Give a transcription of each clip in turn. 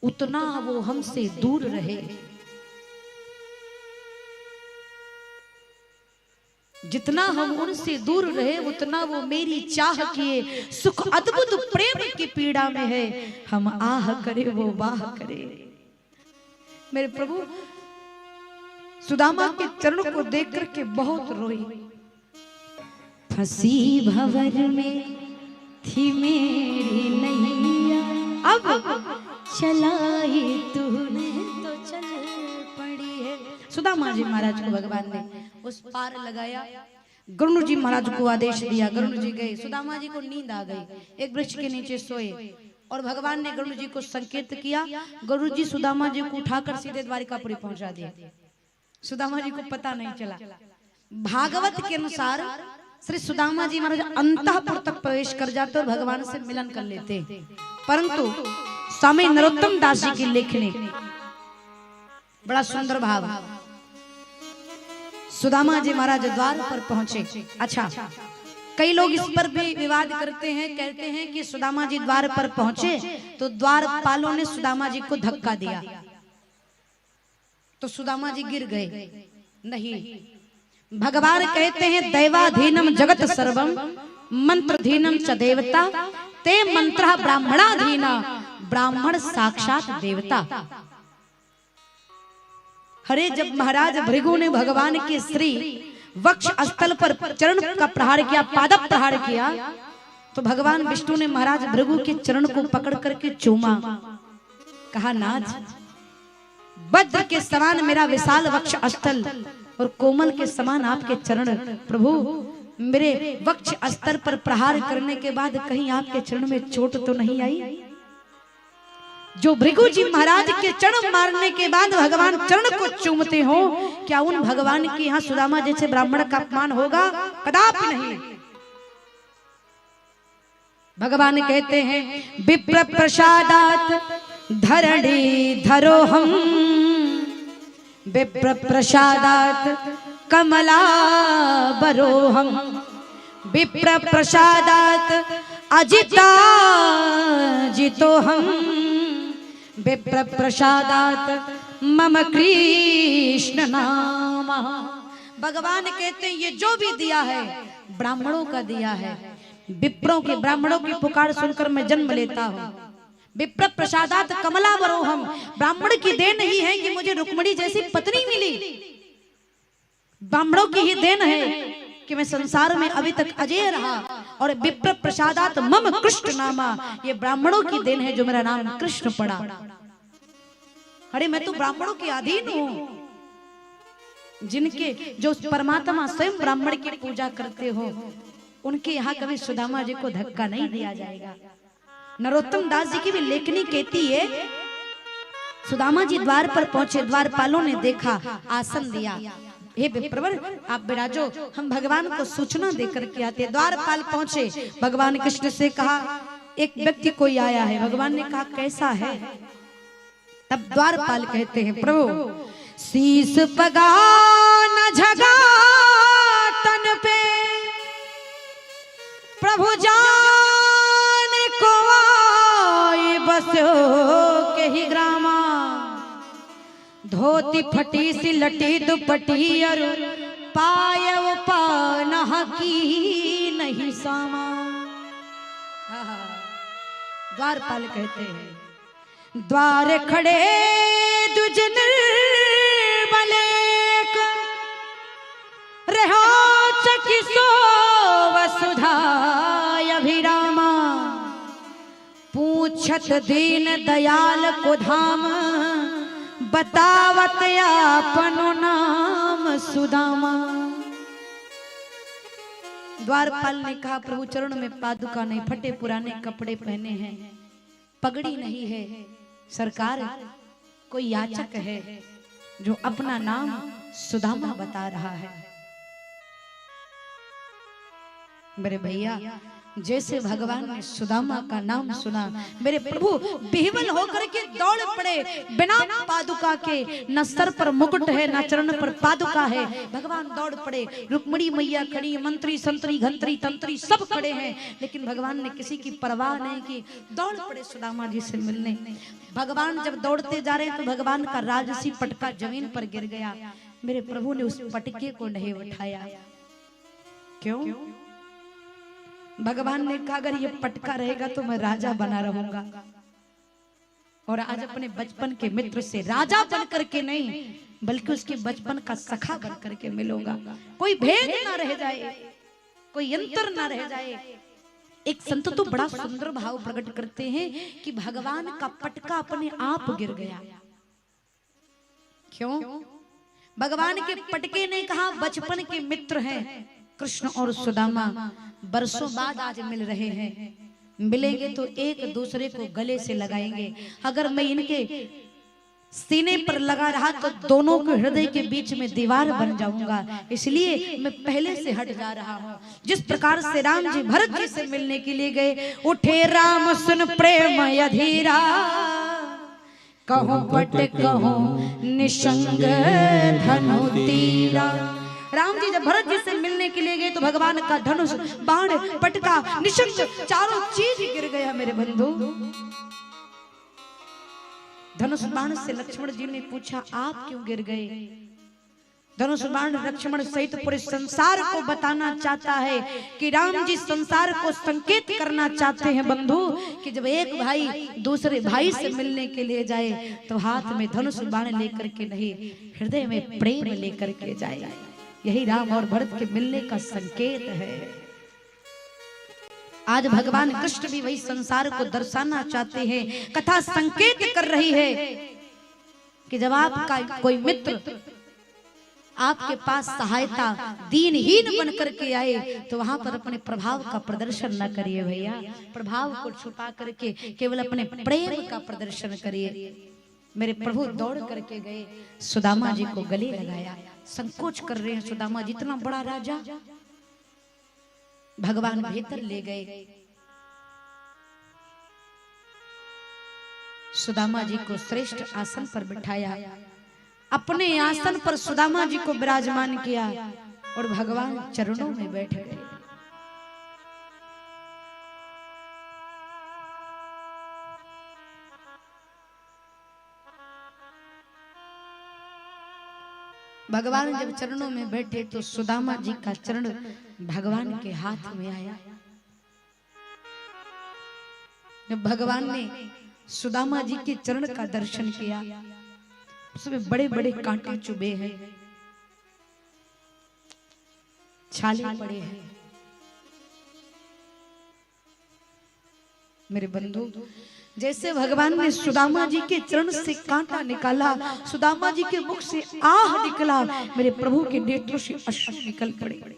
उतना वो हमसे दूर रहे। जितना हम उनसे दूर रहे उतना वो मेरी चाह किए। सुख अद्भुत प्रेम की पीड़ा में है, हम आह करे वो वाह करे। मेरे प्रभु सुदामा के चरणों को देख करके बहुत रोई। फंसी भंवर में थी मेरी नैया, अब चलाई तूने तो चल पड़ी है। सुदामा जी महाराज को भगवान ने उस पार लगाया। गरुड़ जी महाराज को आदेश दिया, गरुड़ जी गए। सुदामा जी को नींद आ गई, एक वृक्ष के नीचे सोए और भगवान ने गरुड़ जी को संकेत किया। गरुड़ जी सुदामा जी को उठाकर सीधे द्वारिकापुरी पहुंचा दिया। सुदामा जी को पता नहीं चला। भागवत के अनुसार श्री सुदामा जी महाराज अंतःपुर तक प्रवेश कर जाते और भगवान से मिलन कर लेते, परंतु स्वामी नरोत्तम दास जी की लेखनी बड़ा सुंदर भाव। सुदामा जी महाराज द्वार पर पहुंचे। अच्छा, कई लोग इस पर भी विवाद करते हैं, कहते हैं कि सुदामा जी द्वार पर पहुंचे तो द्वारपालों ने सुदामा जी को धक्का दिया तो सुदामा जी गिर गए। नहीं, भगवान कहते हैं दैवाधीनम जगत सर्वम मंत्रधीनम च देवता ते मंत्र ब्राह्मणाधीना, ब्राह्मण साक्षात देवता। हरे जब महाराज भृगु ने भगवान के श्री वक्ष स्थल पर चरण का प्रहार किया, पाद प्रहार किया, तो भगवान विष्णु ने महाराज भृगु के चरण को पकड़ करके चूमा। कहा, नाथ वज्र के समान मेरा विशाल वक्ष स्थल और कोमल के समान आपके चरण, प्रभु मेरे वक्ष स्तर पर प्रहार करने के बाद कहीं आपके चरण में चोट तो नहीं आई? जो भृगु जी महाराज के चरण मारने के बाद भगवान चरण को चूमते हो, क्या उन भगवान के यहाँ सुदामा जैसे ब्राह्मण का अपमान होगा? कदापि नहीं। भगवान कहते हैं विप्र प्रसादात धरणी धरो हम, विप्र प्रसादात कमला बरो हम, विप्र प्रसादात अजिता जितो हम, विप्र प्रसादात मम कृष्ण नाम। भगवान कहते हैं ये जो भी दिया है ब्राह्मणों का दिया है। विप्रों के ब्राह्मणों की पुकार सुनकर मैं जन्म लेता हूँ। विप्र प्रसादात कमला वरोहम, ब्राह्मण की देन ही है कि मुझे रुक्मिणी जैसी पत्नी मिली। ब्राह्मणों की ही देन है कि मैं संसार में अभी तक अजय रहा। और विप्र प्रसादात मम कृष्ण नामा, ये ब्राह्मणों की देन है जो मेरा नाम कृष्ण पड़ा। अरे मैं तो ब्राह्मणों के अधीन हूँ, जिनके जो परमात्मा स्वयं ब्राह्मण की पूजा करते हो उनके यहाँ कभी सुदामा जी को धक्का नहीं दिया जाएगा। नरोत्तम दास जी की भी लेखनी कहती है, सुदामा जी द्वार पर पहुंचे, द्वारपालों ने देखा, आसन दिया, हे विप्रवर आप विराजो, हम भगवान को सूचना देकर के आते। द्वारपाल पहुंचे, भगवान कृष्ण से कहा एक व्यक्ति कोई आया है। भगवान ने कहा कैसा है? तब द्वारपाल कहते हैं प्रभु शीस पगा न झगा तन पे, प्रभु जान को आए बसो के ही ग्रामा, धोती फटी सी लटी दुपटी और पाय पाना की नहीं सामा। द्वारपाल कहते हैं द्वार खड़े दुज निर्बलेक, रहो चकी सो वसुधा अभिरामा, पूछत दीन दयाल को धाम, बतावत अपनो नाम सुदामा। द्वारपाल ने कहा प्रभु चरण में पादुका नहीं, फटे पुराने कपड़े पहने हैं, पगड़ी नहीं है। सरकार कोई याचक है जो अपना नाम सुदामा बता रहा है। मेरे भैया जैसे भगवान ने सुदामा का नाम सुना, मेरे प्रभु विह्वल होकर के दौड़ पड़े, बिना पादुका के, न सर पर मुकुट है न चरण पर पादुका है, भगवान दौड़ पड़े। रुक्मिणी मैया खड़ी, मंत्री संतरी घंतरी तंत्री सब खड़े हैं, लेकिन भगवान ने किसी की परवाह नहीं की, दौड़ पड़े सुदामा जी से मिलने। भगवान जब दौड़ते जा रहे हैं तो भगवान का राजसी पटका जमीन पर गिर गया। मेरे प्रभु ने उस पटके को नहीं उठाया। क्यों? भगवान ने कहा अगर ये पटका रहेगा तो मैं राजा बना रहूंगा, और आज अपने बचपन के मित्र से राजा बन करके नहीं बल्कि उसके बचपन का सखा बन करके मिलूंगा। कोई भेद ना रह जाए, कोई अंतर ना रह जाए। एक संत तो बड़ा सुंदर भाव प्रकट करते हैं कि भगवान का पटका अपने आप गिर गया। क्यों? भगवान के पटके ने कहा बचपन के मित्र हैं कृष्ण और सुदामा, बरसों बाद आज मिल रहे हैं, मिलेंगे तो एक दूसरे को गले से लगाएंगे। अगर मैं इनके सीने पर लगा रहा तो दोनों के हृदय के बीच में दीवार बन जाऊंगा, इसलिए मैं पहले से हट जा रहा हूँ। जिस प्रकार से राम जी भरत जी से मिलने के लिए गए, उठे राम सुन प्रेम अधीरा, कहूं पट कहूं निशंग धनु तीरा। राम जी जब भरत जी से मिलने के लिए गए तो भगवान का धनुष, बाण, पटका, निशंग चारों चीज गिर गया। मेरे बंधु, धनुष बाण से लक्ष्मण जी ने पूछा आप क्यों गिर गए? धनुष बाण लक्ष्मण सहित पूरे संसार को बताना चाहता है कि राम जी संसार को संकेत करना चाहते हैं बंधु कि जब एक भाई दूसरे भाई से मिलने के लिए जाए तो हाथ में धनुष बाण लेकर के नहीं, हृदय में प्रेम लेकर के जाए। यही राम और भरत के मिलने का संकेत है। आज भगवान कृष्ण भी वही संसार को दर्शाना चाहते हैं। कथा संकेत कर रही है कि जब आपका कोई मित्र आपके पास सहायता दीनहीन बन करके आए तो वहां पर अपने प्रभाव का प्रदर्शन न करिए भैया, प्रभाव को छुपा करके केवल अपने प्रेम का प्रदर्शन करिए। मेरे प्रभु दौड़ करके गए, सुदामा जी को गले लगाया। संकोच कर रहे हैं सुदामा जी, इतना बड़ा राजा। भगवान भीतर ले गए, सुदामा जी को श्रेष्ठ आसन पर बिठाया, अपने आसन पर सुदामा जी को विराजमान किया और भगवान चरणों में बैठ गए। भगवान जब चरणों में बैठे तो सुदामा जी का चरण भगवान के हाथ में आया। जब भगवान ने सुदामा जी के चरण का दर्शन किया, उसमें बड़े बड़े कांटे चुभे हैं, छाले पड़े हैं। मेरे बंधु, जैसे भगवान ने सुदामा जी के चरण से कांटा निकाला, सुदामा जी के मुख से आह निकला, मेरे प्रभु के नेत्रों से अश्रु निकल पड़े।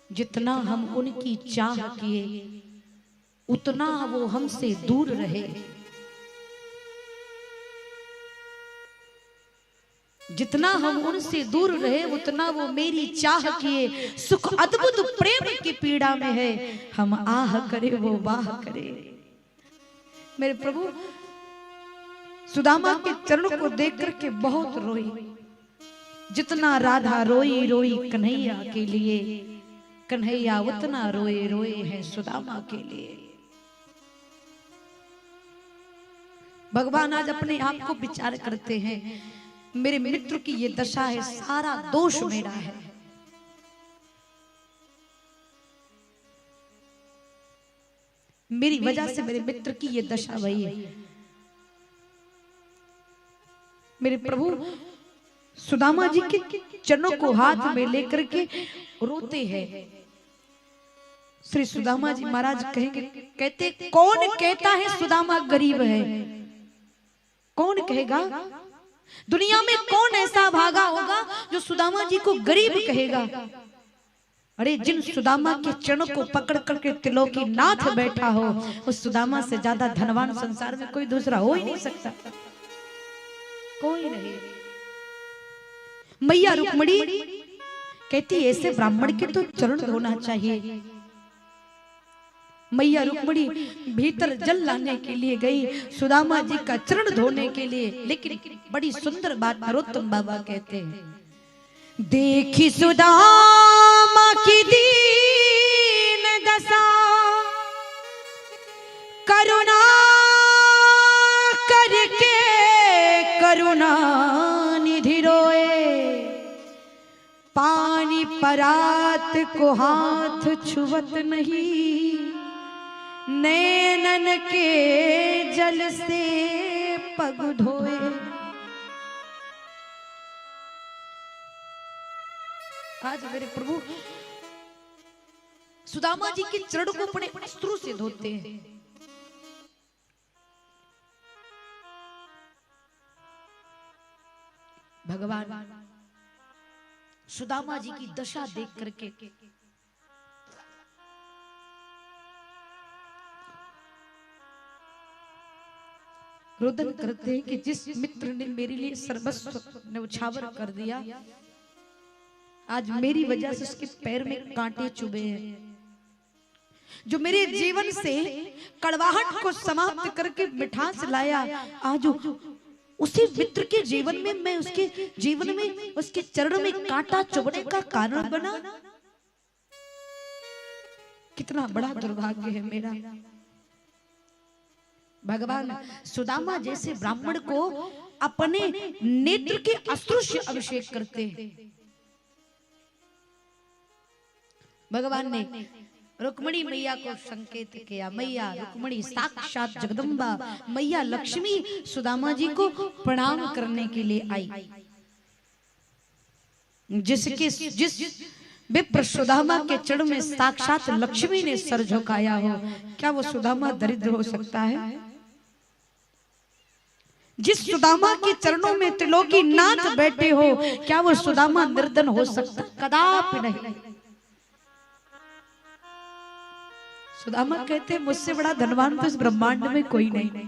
जितना हम उनकी चाह किए उतना वो हमसे दूर रहे, जितना हम उनसे दूर रहे उतना वो मेरी चाह किए। सुख अद्भुत प्रेम की पीड़ा में है, हम आह करे वो वाह करे। मेरे प्रभु सुदामा के चरणों को देख करके बहुत रोई। जितना राधा रोई रोई कन्हैया के लिए, कन्हैया उतना रोए रोए हैं सुदामा के लिए। भगवान आज अपने आप को विचार करते हैं, मेरे मित्र की ये दशा है, सारा दोष मेरा है। मेरी वजह से मेरे मित्र की ये दशा भई है। मेरे प्रभु सुदामा जी के चरणों को हाथ में लेकर के रोते हैं। श्री सुदामा जी महाराज कहेंगे, कहते कौन कहता है सुदामा गरीब है? कौन कहेगा? दुनिया में कौन ऐसा भागा होगा जो सुदामा जी को गरीब कहेगा? अरे जिन सुदामा के चरणों को पकड़ करके त्रिलोकी नाथ बैठा हो, उस सुदामा से ज्यादा धनवान संसार में कोई दूसरा हो ही नहीं सकता, कोई नहीं। मैया रुक्मिणी कहती ऐसे ब्राह्मण के तो चरण धोना चाहिए। मैया रुक्मिणी भीतर जल लाने के लिए गई सुदामा जी का चरण धोने के लिए। लेकिन बड़ी सुंदर बात नरोत्तम बाबा कहते हैं, देखी सुदामा की दीन दशा करुणा करके करुणा निधि रोए, पानी परात को हाथ छुवत नहीं, नैनन के जल से पग धोए। आज मेरे प्रभु सुदामा जी के चरण को अपने अस्त्रों से धोते हैं। भगवान सुदामा जी की दशा देख करके रोदन करते हैं कि जिस मित्र ने मेरे लिए सर्वस्व न्यौछावर कर दिया, आज मेरी वजह से उसके पैर में कांटे चुभे हैं। जो मेरे जीवन से कड़वाहट को समाप्त करके मिठास लाया, आज उसी मित्र के जीवन में मैं उसके जीवन में उसके चरण में कांटा चुभने का कारण बना। कितना बड़ा दुर्भाग्य है मेरा। भगवान सुदामा जैसे ब्राह्मण को अपने नेत्र के अस्त्रों से अभिषेक करते हैं। भगवान ने रुक्मिणी मैया को संकेत किया। मैया रुक्मिणी साक्षात जगदम्बा मैया लक्ष्मी सुदामा जी को प्रणाम करने के लिए आई। जिस विप्र सुदामा के चरण में साक्षात लक्ष्मी ने सर झुकाया हो, क्या वो सुदामा दरिद्र हो सकता है? जिस सुदामा के चरणों में त्रिलोकी नाथ बैठे हो, क्या वो सुदामा निर्धन हो सकता? कदापि नहीं। सुदामा कहते हैं मुझसे बड़ा धनवान तो इस ब्रह्मांड में कोई नहीं।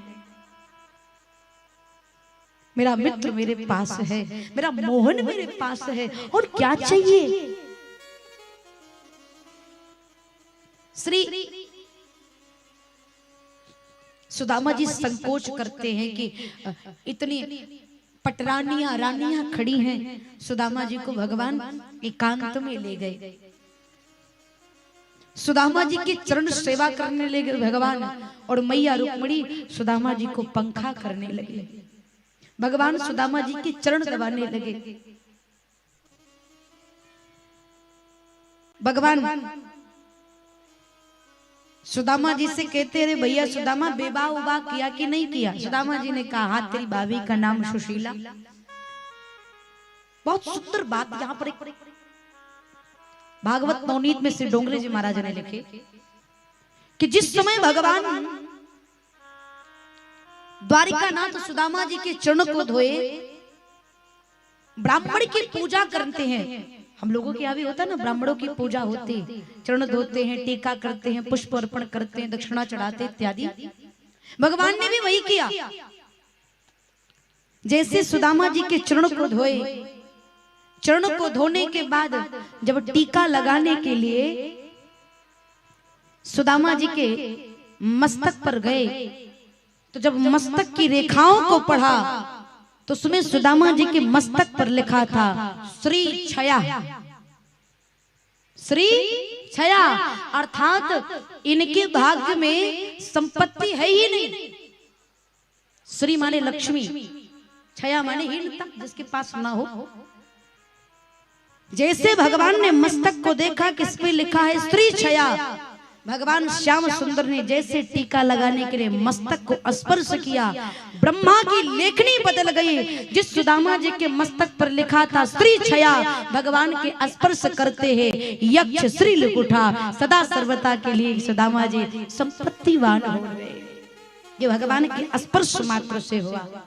मेरा मित्र मेरे पास है, मेरा मोहन मेरे पास है, और क्या चाहिए? श्री सुदामा जी संकोच करते हैं कि इतनी पटरानियां रानियां खड़ी हैं। सुदामा जी को भगवान एकांत में ले गए, सुदामा जी की चरण सेवा करने लगे भगवान, और मैया रुक्मिणी सुदामा जी को पंखा करने लगे। भगवान सुदामा जी के चरण दबाने लगे। भगवान सुदामा जी से कहते रहे, भैया सुदामा बेबा उबा किया कि नहीं किया? सुदामा जी ने कहा, हाँ तेरी भाभी का नाम सुशीला। बहुत सुंदर बात यहाँ पर भागवत नवनीत में श्री डोंगरे जी महाराज ने लिखे कि जिस समय भगवान द्वारिकानाथ सुदामा जी के चरण को धोए, ब्राह्मण की पूजा करते हैं। हम लोगों के यहाँ भी होता है ना, ब्राह्मणों की पूजा होती है, चरण धोते हैं, टीका करते हैं, पुष्प अर्पण करते हैं, दक्षिणा चढ़ाते इत्यादि। भगवान ने भी वही किया। जैसे सुदामा जी के चरण को धोए, चरण को धोने के बाद जब टीका लगाने के लिए सुदामा जी के मस्तक पर गए, तो जब मस्तक की रेखाओं को पढ़ा तो उसमें सुदामा जी के मस्तक पर लिखा था श्री छया। श्री छया अर्थात इनके भाग्य में संपत्ति है ही नहीं। श्री माने लक्ष्मी, छया माने हीनता, जिसके पास ना हो। जैसे भगवान ने मस्तक को देखा कि इसमें लिखा है श्री छया, भगवान श्याम सुंदर ने जैसे टीका लगाने के लिए मस्तक को स्पर्श किया, ब्रह्मा की लेखनी बदल गई। जिस सुदामा जी के मस्तक पर लिखा था श्री छया, भगवान के स्पर्श करते हैं यक्ष श्री लिख उठा। सदा सर्वदा के लिए सुदामा जी संपत्तिवान हो गए। ये भगवान के स्पर्श मात्र से हुआ।